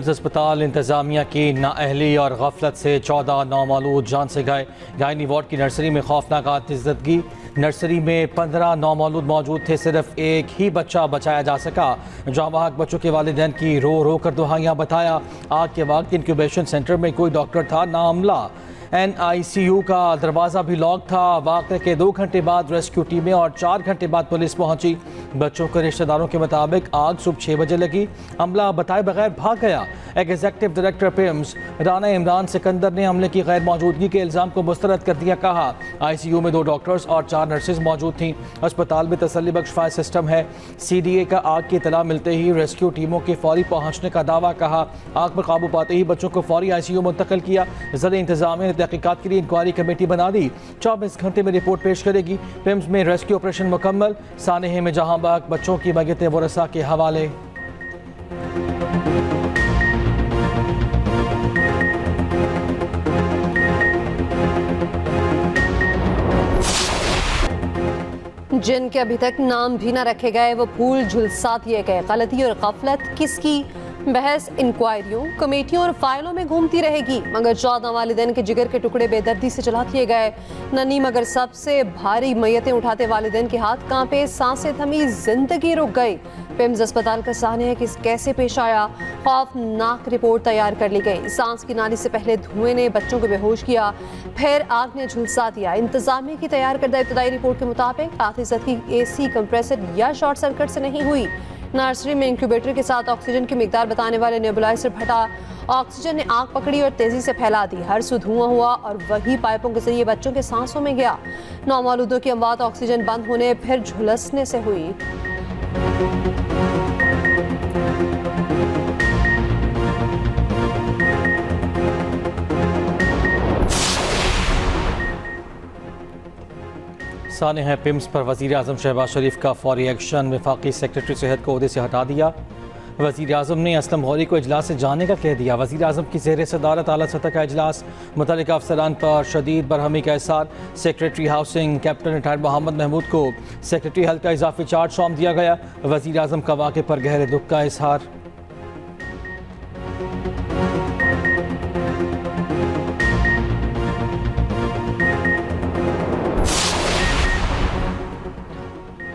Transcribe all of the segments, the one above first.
PIMS अस्पताल इंतजामिया की नाअहली और गफलत से 14 नौमौलूद जान से गए। गायनी वार्ड की नर्सरी में खौफनाक आतिशदगी। नर्सरी में 15 नौमौलूद मौजूद थे, सिर्फ एक ही बच्चा बचाया जा सका। जहाँ बच्चों के वालिदैन की रो रो कर दुहाइयाँ बताया। आग के वक्त इंक्यूबेशन सेंटर में कोई डॉक्टर था ना अमला। NICU का दरवाज़ा भी लॉक था। वाक़े के 2 घंटे बाद रेस्क्यू टीमें और 4 घंटे बाद पुलिस पहुंची। बच्चों के रिश्तेदारों के मुताबिक आग सुबह 6 बजे लगी। अमला बताए बगैर भाग गया। Executive director PIMS Rana Imran Sikandar ने हमले की गैर मौजूदगी के इल्ज़ाम को मुस्तरद कर दिया। कहा ICU में 2 डॉक्टर्स और 4 नर्सेज मौजूद थीं। अस्पताल में तसल्ली बख्श फायर सिस्टम है। CDA का आग की इतला मिलते ही रेस्क्यू टीमों के फौरी पहुँचने का दावा। कहा आग पर काबू पाते ही बच्चों को फौरी ICU मुंतकिल किया। ज़िला इंतजामिया ने तहकीकात के लिए इंक्वायरी कमेटी बना दी। 24 घंटे में रिपोर्ट पेश करेगी। पिम्स में रेस्क्यू ऑपरेशन मुकम्मल। सानेह में जहां बाग बच्चों की मैयत वरसा के हवाले। जिनके अभी तक नाम भी न रखे गए वो फूल झुलसा दिए गए। गलती और गफलत किसकी? बहस इंक्वायरियों, कमेटियों और फाइलों में घूमती रहेगी, मगर 14 वालिदैन के जिगर के टुकड़े बेदर्दी से जला दिए गए। नन्ही मगर सबसे भारी मैयतें उठाते वालिदैन के हाथ कांपे, सांसें थमी, जिंदगी रुक गई। पिम्स अस्पताल का सानिया कैसे पेश आया? खौफनाक रिपोर्ट तैयार कर ली गई। सांस की नाली से पहले धुएं ने बच्चों को बेहोश किया, फिर आग ने झुलसा दिया। इंतजामिया की तैयार करदा इब्तदाई रिपोर्ट के मुताबिक आतिशदगी AC कंप्रेसर या शॉर्ट सर्किट से नहीं हुई। नर्सरी में इंक्यूबेटर के साथ ऑक्सीजन की मिकदार बताने वाले नेबुलाइजर फटा। ऑक्सीजन ने आग पकड़ी और तेजी से फैला दी। हर सू धुआं हुआ और वही पाइपों के जरिए बच्चों के सांसों में गया। नौमौलूदों की अमवात ऑक्सीजन बंद होने फिर झुलसने से हुई। साने हैं पिम्स पर वज़ीर आज़म शहबाज शरीफ का फौरी एक्शन। वफाकी सेक्रेटरी सेहत को ओहदे से हटा दिया। वज़ीर आज़म ने असलम गौरी को इजलास से जाने का कह दिया। वज़ीर आज़म की ज़ेर सदारत आला सतह का इजलास। मुतल्लिका अफसरान पर शदीद बरहमी का इसार। Secretary housing captain retired Mohammad Mahmood को सेक्रेटरी हेल्थ का इजाफी चार्ज सौंप दिया गया। वज़ीर आज़म का वाक़े पर गहरे दुख का इजहार।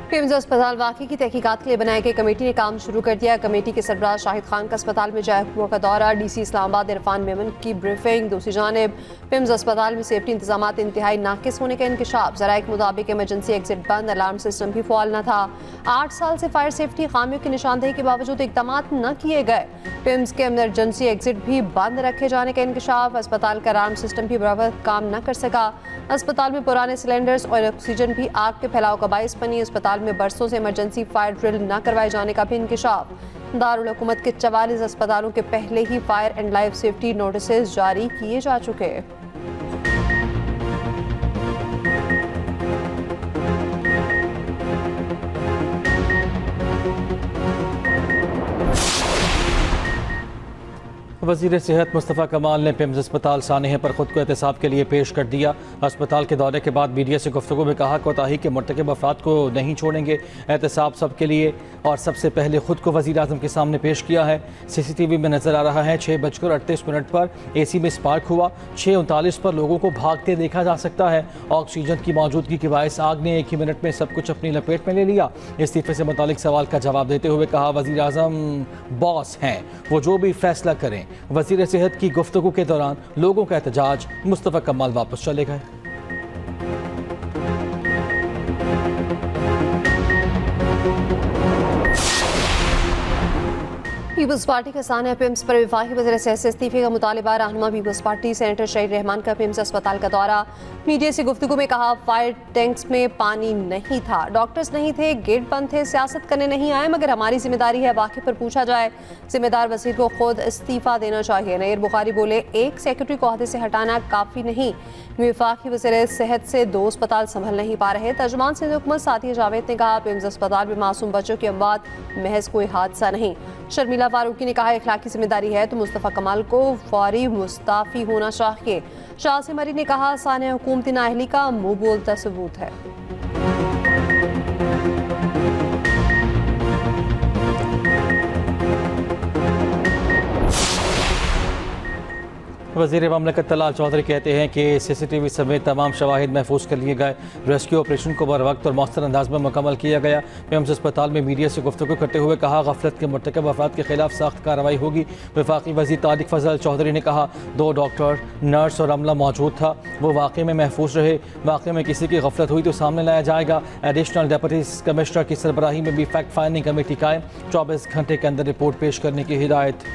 पिम्स अस्पताल वाक़े की तहकीकात के लिए बनाई गई कमेटी ने काम शुरू कर दिया। कमेटी के सरबराह शाहिद खान का अस्पताल में जाया हुआ का दौरा। DC इस्लामाबाद इरफान मेमन की ब्रीफिंग। दूसरी जानिब पिम्स अस्पताल में सेफ्टी इंतजाम इंतहाई नाकिस होने का इंकशाफ। ज़राए के मुताबिक इमरजेंसी एग्जिट बंद, अलार्म सिस्टम भी फॉल न था। 8 साल से फायर सेफ्टी खामियों की निशानदेही के बावजूद इकदाम न किए गए। पिम्स के इमरजेंसी एग्जिट भी बंद रखे जाने का इंकशाफ। अस्पताल का अलार्म सिस्टम भी बराबर काम न कर सका। अस्पताल में पुराने सिलेंडर्स और ऑक्सीजन भी आग के फैलाव का बाइस बनी। अस्पताल में बरसों से इमरजेंसी फायर ड्रिल न करवाए जाने का भी इंकशाफ। दारुल हुकूमत के 44 अस्पतालों के पहले ही fire and life safety notice जारी किए जा चुके। वज़ीर सेहत मुस्तफ़ा कमाल ने पिम्स अस्पताल सानेह पर खुद को एहतसाब के लिए पेश कर दिया। अस्पताल के दौरे के बाद मीडिया से गुफ्तगू में कहा कोताही के मुर्तकिब अफराद को नहीं छोड़ेंगे। एहतसाब सबके लिए और सबसे पहले खुद को वज़ीर आज़म के सामने पेश किया है। CCTV में नज़र आ रहा है 6:38 पर AC में स्पार्क हुआ। 6:39 पर लोगों को भागते देखा जा सकता है। ऑक्सीजन की मौजूदगी के बायस आग ने 1 ही मिनट में सब कुछ अपनी लपेट में ले लिया। इस्तीफे से मुतालिक सवाल का जवाब देते हुए कहा वज़ीर आज़म बॉस हैं, वो जो भी फैसला करें। वज़ीर सेहत की गुफ्तगू के दौरान लोगों का एहतजाज। मुस्तफ़ा कमाल वापस चले गए। पीपल्स पार्टी का सानिया पिम्स पर वफाकी वज़ीर सेहत से इस्तीफे का मुतालिबा। रहनुमा पीपल्स पार्टी सेनेटर शहीद रहमान का पिम्स अस्पताल का दौरा। मीडिया से गुफ्तगू में कहा फायर टैंक्स में पानी नहीं था, डॉक्टर्स नहीं थे, गेट बंद थे, सियासत करने नहीं आए, मगर हमारी जिम्मेदारी है वाक़े पर पूछा जाए। जिम्मेदार वज़ीर को खुद इस्तीफ़ा देना चाहिए। नईर बुखारी बोले एक सेक्रेटरी को अहदे से हटाना काफ़ी नहीं। वफाकी वज़ीर सेहत से 2 अस्पताल संभल नहीं पा रहे। तर्जुमान सिंध हुकूमत साथिया जावेद ने कहा पिम्स अस्पताल में मासूम बच्चों की अमवात महज कोई हादसा नहीं। शर्मिला फारूकी ने कहा इखलाकी जिम्मेदारी है तो मुस्तफ़ा कमाल को फौरी मुस्ताफ़ी होना चाहिए। शाह मरी ने कहा सानिया हुकूमती नाअहली का मुंह बोलता सबूत है। वज़ीर ममलकत तलाल चौधरी कहते हैं कि CCTV समेत तमाम शवाहिद महफूज कर लिए गए। रेस्क्यू ऑपरेशन को बर वक्त और मौसर अंदाज में मुकम्मल किया गया। पेम्स अस्पताल में मीडिया से गुफ्तगू करते हुए कहा, गफलत के मुर्तकब अफराद के खिलाफ सख्त कार्रवाई होगी। वफाकी वज़ीर तारिक फजल चौधरी ने कहा, 2 डॉक्टर, नर्स और अमला मौजूद था, वो वाक़े में महफूज रहे। वाक़े में किसी की गफलत हुई तो सामने लाया जाएगा। एडिशनल डिप्टी कमिश्नर की सरबराही में भी फैक्ट फाइंडिंग कमेटी कायम, 24 घंटे के अंदर रिपोर्ट पेश करने की हिदायत।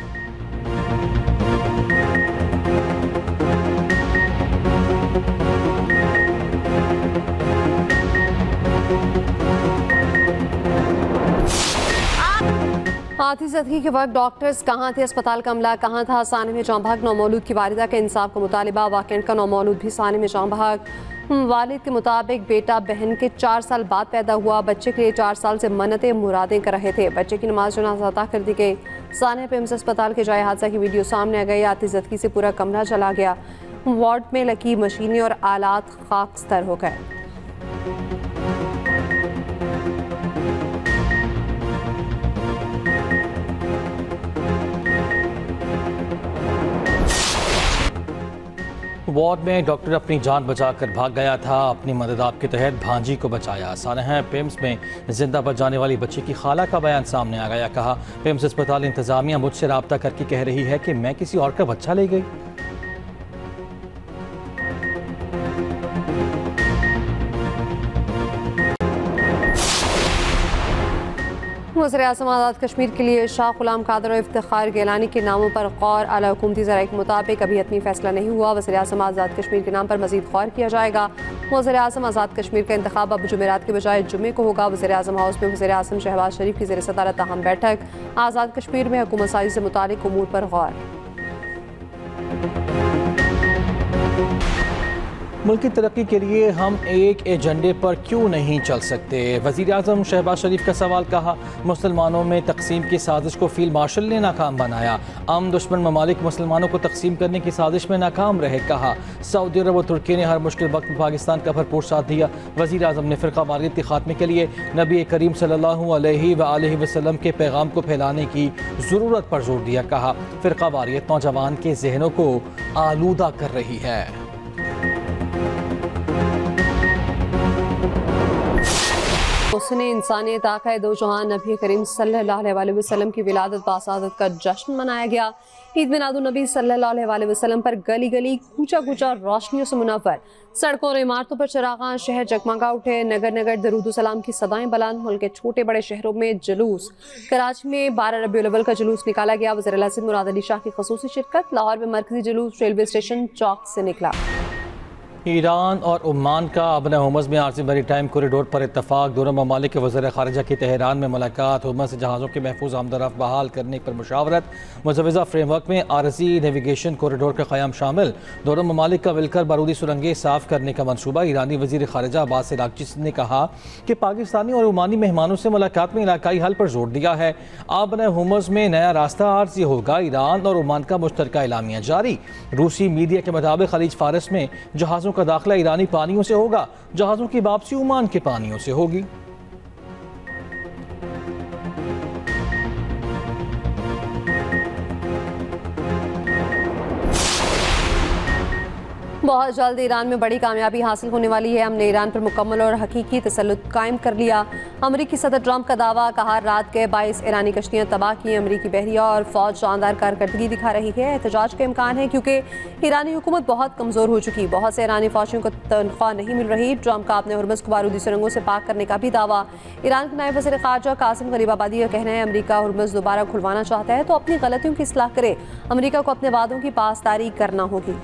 हाथी ज़दगी के वक्त डॉक्टर्स कहाँ थे, अस्पताल का अमला कहाँ था। साने में जाँ भाग नौमौलूद की वालिदा के इंसाफ का मुतालिबा। वाकई का नौमौलूद भी साने में जाँ भाग। वालिद के मुताबिक बेटा बहन के 4 साल बाद पैदा हुआ। बच्चे के लिए 4 साल से मन्नतें मुरादें कर रहे थे। बच्चे की नमाज जनाज़ा अता कर दी गई। साने पेम्स अस्पताल के जाए हादसा की वीडियो सामने आ गई। हाथी ज़दगी से पूरा कमरा चला गया। वार्ड में लगी मशीनें और आलात खाकस्तर हो गए। वार्ड में डॉक्टर अपनी जान बचाकर भाग गया था। अपनी मदद आपके तहत भांजी को बचाया। सानहा पेम्स में जिंदा बच जाने वाली बच्ची की खाला का बयान सामने आ गया। कहा, पेम्स अस्पताल इंतजामिया मुझसे रब्ता करके कह रही है कि मैं किसी और का बच्चा ले गई। वज़ीर-ए-आज़म आज़ाद कश्मीर के लिए शाह गुलाम कादर और इफ्तिखार गिलानी के नामों पर गौर। आला हुकूमती ज़राए के मुताबिक अभी हतमी फैसला नहीं हुआ। वज़ीर-ए-आज़म आज़ाद कश्मीर के नाम पर मज़ीद गौर किया जाएगा। वज़ीर-ए-आज़म आज़ाद कश्मीर का इंतखाब अब जुमेरात के बजाय जुमे को होगा। वज़ीर-ए-आज़म हाउस में वज़ीर-ए-आज़म शहबाज शरीफ की ज़ेर सदारत अहम बैठक। आज़ाद कश्मीर में हुकूमत साजी से मुतालिक उमूर पर गौर। मुल्क की तरक्की के लिए हम एक एजेंडे पर क्यों नहीं चल सकते। वज़ीर-ए-आज़म शहबाज शरीफ का सवाल। कहा, मुसलमानों में तकसीम की साजिश को फील्ड मार्शल ने नाकाम बनाया। आम दुश्मन ममालिक मुसलमानों को तकसीम करने की साजिश में नाकाम रहे। कहा, सऊदी अरब और तुर्की ने हर मुश्किल वक्त में पाकिस्तान का भरपूर साथ दिया। वज़ीर-ए-आज़म ने फ़िरका वारियत के खात्मे के लिए नबी करीम सल्लल्लाहु अलैहि वसल्लम के पैगाम को फैलाने की ज़रूरत पर जोर दिया। कहा, फ़िरका वारियत नौजवान के जहनों को आलूदा कर रही है। उसने इंसानियत आका दो जहां नबी करीम सल्लल्लाहु अलैहि वसल्लम की विलादत बासादत का जश्न मनाया गया। ईद मिलादुन नबी सल्लल्लाहु अलैहि वसल्लम पर गली गली कूचा कूचा रोशनियों से मुनव्वर। सड़कों और इमारतों पर चरागां, शहर जगमगा उठे। नगर नगर दरूद सलाम की सदाएं बुलंद। मुल्क के छोटे बड़े शहरों में जुलूस। कराची में 12 रबीउल अव्वल का जुलूस निकाला गया। वज़ीर आज़म मुराद अली शाह की ख़ुसूसी शिरकत। लाहौर में मरकजी जुलूस रेलवे स्टेशन चौक से निकला। ईरान और ओमान का अबन होमस में आरजी मैरीटाइम कॉरिडोर पर इत्तफाक। दोनों ममालिक के वज़ीर ख़ारिजा की तेहरान में मुलाकात। होमस से जहाज़ों के महफूज आमदरफ्त बहाल करने पर मुशावरत। मुजवज़ा फ्रेमवर्क में आरजी नेविगेशन कॉरिडोर का क़याम शामिल। दोनों ममालिक का मिलकर बारूदी सुरंगें साफ़ करने का मनसूबा। ईरानी वज़ीर ख़ारिजा अब्बास अराग़ची ने कहा कि पाकिस्तानी और ओमानी मेहमानों से मुलाकात में इलाकाई हल पर जोर दिया है। अबन होमस में नया रास्ता आरजी होगा। ईरान और ओमान का मुश्तरका एलामिया जारी। रूसी मीडिया के मुताबिक खलीज फारस में जहाज़ों का दाखिला ईरानी पानियों से होगा। जहाज़ों की वापसी ओमान के पानियों से होगी। बहुत जल्द ईरान में बड़ी कामयाबी हासिल होने वाली है। हमने ईरान पर मुकम्मल और हकीकी तसल्लुत कायम कर लिया। अमरीकी सदर ट्रंप का दावा। कहा, रात के 22 ईरानी कश्तियां तबाह की। अमरीकी बहरिया और फौज शानदार कारकर्दगी दिखा रही है। एहतजाज का इम्कान है क्योंकि ईरानी हुकूमत बहुत कमज़ोर हो चुकी। बहुत से ईरानी फौजियों को तनख्वाह नहीं मिल रही। ट्रंप का अपने हुर्मुज़ को बारूदी सुरंगों से पाक करने का भी दावा। ईरान के नायब वज़ीर ख़ारिजा कासिम गरीबाबादी का कहना है, अमरीका हुर्मुज़ दोबारा खुलवाना चाहता है तो अपनी गलतियों की इस्लाह करे। अमरीका को अपने वादों की पासदारी करना होगी।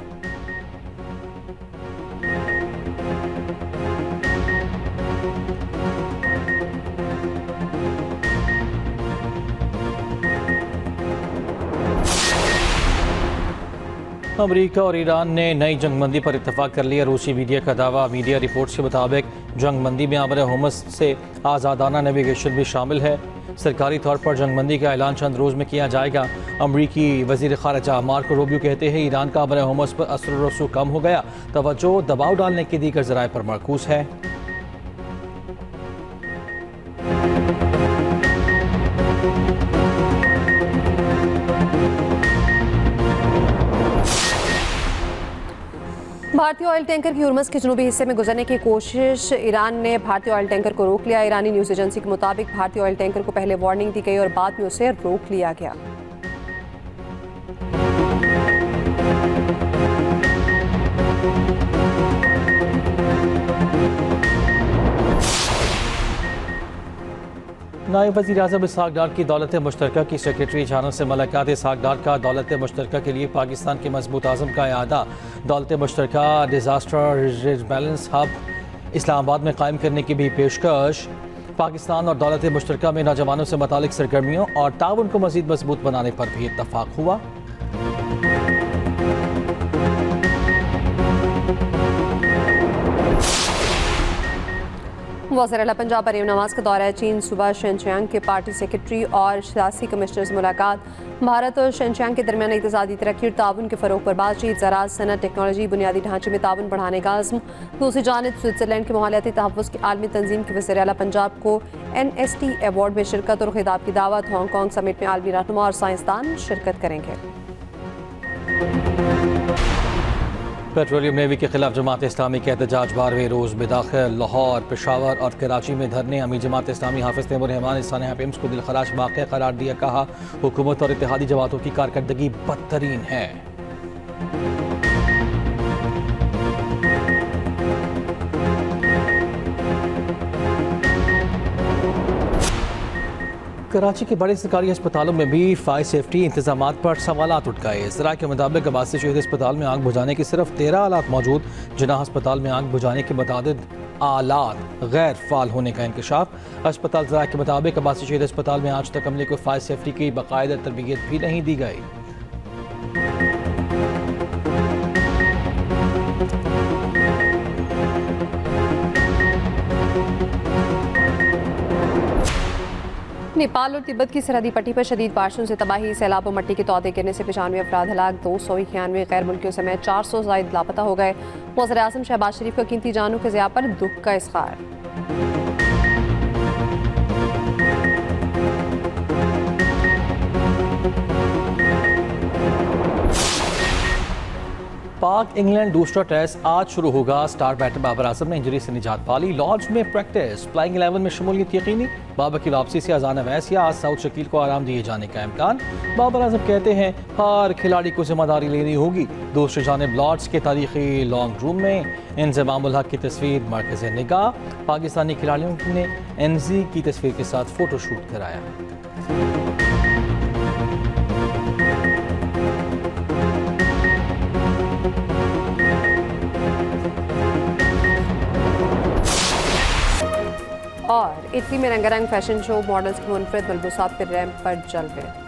अमरीका और ईरान ने नई जंगबंदी पर इत्तफाक कर लिया। रूसी मीडिया का दावा। मीडिया रिपोर्ट्स के मुताबिक जंगबंदी में अबन होमस से आज़ादाना नेविगेशन भी शामिल है। सरकारी तौर पर जंगबंदी का ऐलान चंद रोज़ में किया जाएगा। अमरीकी वज़ीर ख़ारिजा मार्को रूबियो कहते हैं, ईरान का अबन होमस पर असर व रसूख कम हो गया। तवज्जो दबाव डालने के दीगर ज़राए पर मरकूज़ है। भारतीय ऑयल टैंकर की हुर्मुज़ के जनूबी हिस्से में गुजरने की कोशिश, ईरान ने भारतीय ऑयल टैंकर को रोक लिया। ईरानी न्यूज़ एजेंसी के मुताबिक भारतीय ऑयल टैंकर को पहले वार्निंग दी गई और बाद में उसे रोक लिया गया। नायब वज़ीर आज़म इसहाक़ डार की दौलत मुश्तरका की सेक्रेटरी जानों से मुलाकात। इसहाक़ डार का दौलत मुश्तरका के लिए पाकिस्तान के मजबूत आज़म का इआदा। दौलत मुश्तरका डिज़ास्टर बैलेंस हब इस्लामाबाद में कायम करने की भी पेशकश। पाकिस्तान और दौलत मुश्तरका में नौजवानों से मुतालिक सरगर्मियों और ताउन को मज़ीद मजबूत बनाने पर भी इत्तफाक हुआ। वज़ीर आला पंजाब मरीम नवाज का दौरा चीन। सुबह शिनचियांग के पार्टी सेक्रेटरी और सियासी कमिश्नर से मुलाकात। भारत और शिनचियांग के दरमियान इक़्तिसादी तरक्की और ताउन के फ़रोग़ पर बातचीत। ज़राअत, सनअत, टेक्नोलॉजी, बुनियादी ढांचे में ताउन बढ़ाने का अज़्म। दूसरी जानिब स्विट्ज़रलैंड के माहौलियाती तहफ़्फ़ुज़ की आलमी तंजीम के वज़ीर आला पंजाब को NST अवार्ड में शिरकत और खिताब की दावत। हांगकॉन्ग समिट में आलमी रहनुमा और साइंसदान शिरकत करेंगे। पेट्रोलियम नेवी के खिलाफ जमात इस्लामी के एहतजाज 12वें रोज़ बेदाखिल। लाहौर, पेशावर और कराची में धरने। अमीर जमात इस्लामी हाफिज़ तैमूर रहमान सानहा पिम्स को दिलखराश वाक़या करार दिया। कहा, हुकूमत और इत्तेहादी जमातों की कारकर्दगी बदतरीन है। कराची के बड़े सरकारी अस्पतालों में भी फायर सेफ्टी इंतजाम पर सवालात उठ गए। ज़रा के मुताबिक अब्बासी शहीद अस्पताल में आग बुझाने के सिर्फ 13 आलात मौजूद। जिनाह अस्पताल में आग बुझाने के मुताबिक आलात गैर फाल होने का इंकशाफ। अस्पताल ज़रा के मुताबिक अब्बासी शहीद अस्पताल में आज तक अमले को फायर सेफ्टी की बाकायदा तरबियत भी नहीं दी गई। नेपाल और तिब्बत की सरहदी पट्टी पर शदीद बारिशों से तबाही। सैलाब और मट्टी के तौदे गिरने से 95 अफराद हलाक। 291 गैर मुल्कियों समेत 400 ज़ायद लापता हो गए। वज़ीर आज़म शहबाज शरीफ का कीमती जानों के ज़िया पर दुख का इज़हार। पाक इंग्लैंड दूसरा टेस्ट आज शुरू होगा। स्टार बैटर बाबर आजम ने इंजरी से निजात पाली। लॉर्ड्स में प्रैक्टिस। प्लेइंग 11 में शमूलियत यकीनी। बाबर की वापसी से अजान अवैस या आज साउथ शकील को आराम दिए जाने का इम्कान। बाबर आजम कहते हैं हर खिलाड़ी को जिम्मेदारी लेनी होगी। दूसरी जानिब लॉर्ड्स के तारीखी लॉन्ग रूम में इंज़मामुल हक की तस्वीर मरकज़ निगाह। पाकिस्तानी खिलाड़ियों ने NZ की तस्वीर के साथ फोटोशूट कराया। और इटली में रंगारंग फैशन शो। मॉडल्स की मुनफरिद मलबूसात पर रैंप पर चल गए।